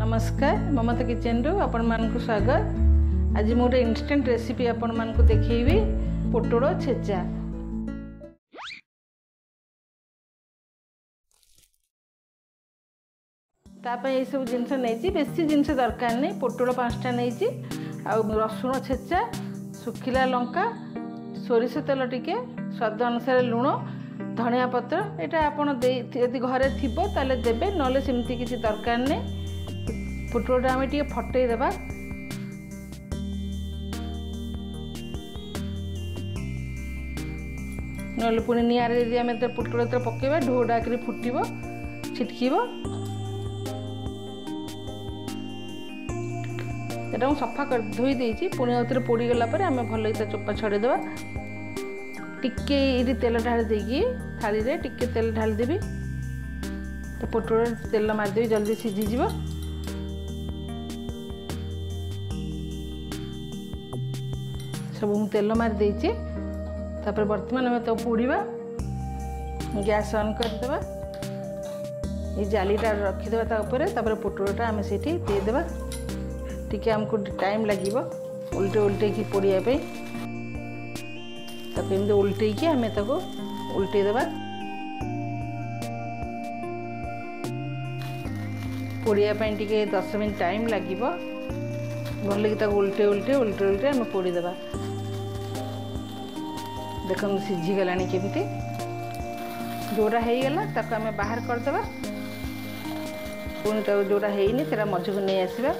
नमस्कार ममता किचन रु आपण मानकु स्वागत। आज मोर इंस्टेंट रेसिपी आपण मानकु देखैबी पोटोड़ छेचा। तापय ए सब जिंस नैची बेसी जिंस दरकार नहीं। पोटोड़ 5टा नैची आ रसुण छेचा, सुखिला लंका, सोरिष तेल टिके, स्वाद अनुसार लुण, धनिया पत्र एटा आपण यदि घरे थिबो ताले देबे, नले सेमती किछि दरकार नहीं। पोटोड़ आम टे फटई देबा। नले पुणी निआरे यदि आम पोटोड़ पकेबा ढो डाकरी फुटब छिटकीब। एटा मु सफा कर धोई देइछि। पुणी आउथरे पोड़ी गला पर आम भल चोपा छड़े देबा। टिके इरी तेल ढाली देकी थाली रे टिके तेल ढाली देबी। तो पोटोड़ तेल मार देबी, जल्दी सिझी जीवो। सब मु तेल मार देइछि। तापर वर्तमान आम तो पोड़ीबा। गैस ऑन कर देबा। ये जालीटा रखीदेबा ता ऊपर। तापर पोटोड़टा आम सेठी दे देबा। टिके हमको टाइम लागिबो उल्टे उल्टे की पोड़िया पे। ताको एमते उल्टे की आम ताको उल्टे देबा। पोड़िया पे टिके 10 मिनट टाइम लागिबो। भल कि ताको उल्टे उल्टे उल्टे उल्टे आम पोड़ी देबा। देखो सिझी गलानी केमती। जोड़ा हो गला ताको आम बाहर कर देबा। पुणी ताको जोड़ा हेइनी तेरा मझको नहीं आसीबा।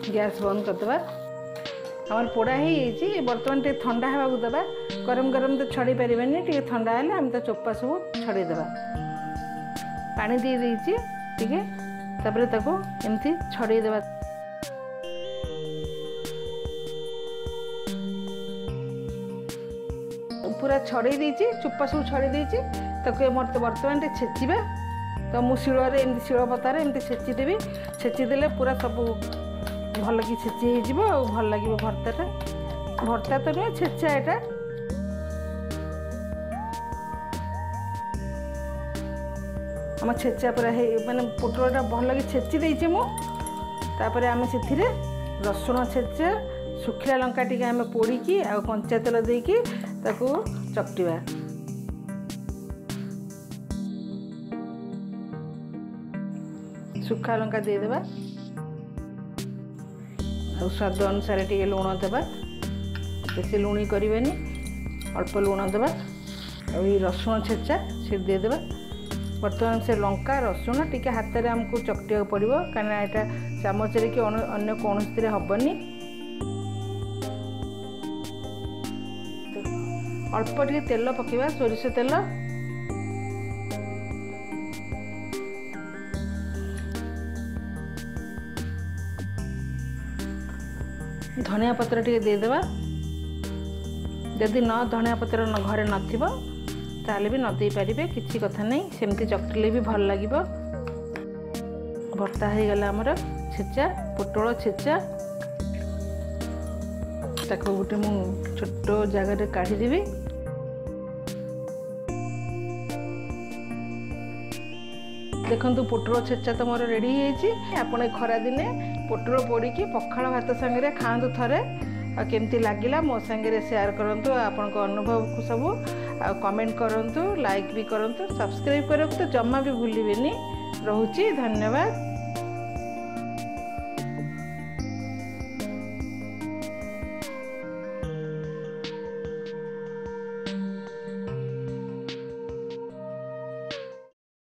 गैस बंद कर देबा। हमर पोड़ा हो बर्तमान टे ठंडा होगा देबा। गरम गरम तो छड़ी पारिबानी, टे ठंडा हेले आम तो चोपा सब छड़ी देबा। पानी दे देइछि टिके। तापर ताको एमती छड़ी देबा। पूरा छड़े देइछि, चोपा सब छड़ी देइछि। ताको बर्तमान टे छेचिबा। तो मु शिଳରେ एमती शिଳ पतारे एमती छेची देबी। छेची देले पूरा सब भल कि छेची हो भल लगे भर्ताटा। भर्ता तो नुह छेचा एटा। आम छेचा पूरा माने पोटोड़ा भल कि छेची देइछि मु। तापर आम से रसुण छेचा, सुखिला लंका टिके आम पोड़ीकी आ कंचा तेल देकी ताको चकटिबा। सुखा लंका दे देबा। स्वाद अनुसार टे लुण देबा। बेसी लुणी करबेनी, अल्प लुण देबा। ये रसुण छेचा से दे देबा। बर्तमान से लंका रसुण टिके हाथ में आमको चकटिया पड़ो, कहीं यहाँ चामच कि अन्य कौन हेनी। अल्प टे तेल पकेबा, सोरिष तेल। धनिया पत्र टे दे देबा। जदि न धनिया पत्र घरे नथिबो ताले भी न दे पारिबे, किछि कथा नहीं। सेमती चकटिले भी भल लागिबो। भर्ता हो गला हमर छेचा, पोटोड़ छेचा। ताको गोटे मु छोटो जगह रे काढी देबी। देखंतु पोटोड़ छेचा तो मोर रेडी होईछि। आपण खरा दिने पोटोड़ पोड़ी की पखाल भात संगे खातु थरे। आ केमती लागिला मो संगे शेयर करंतु। आपण को अनुभव को सब आ कमेंट करंतु, लाइक भी करंतु, सब्सक्राइब करंतु तो जम्मा भी भूलिबेनी। रहुछि, धन्यवाद।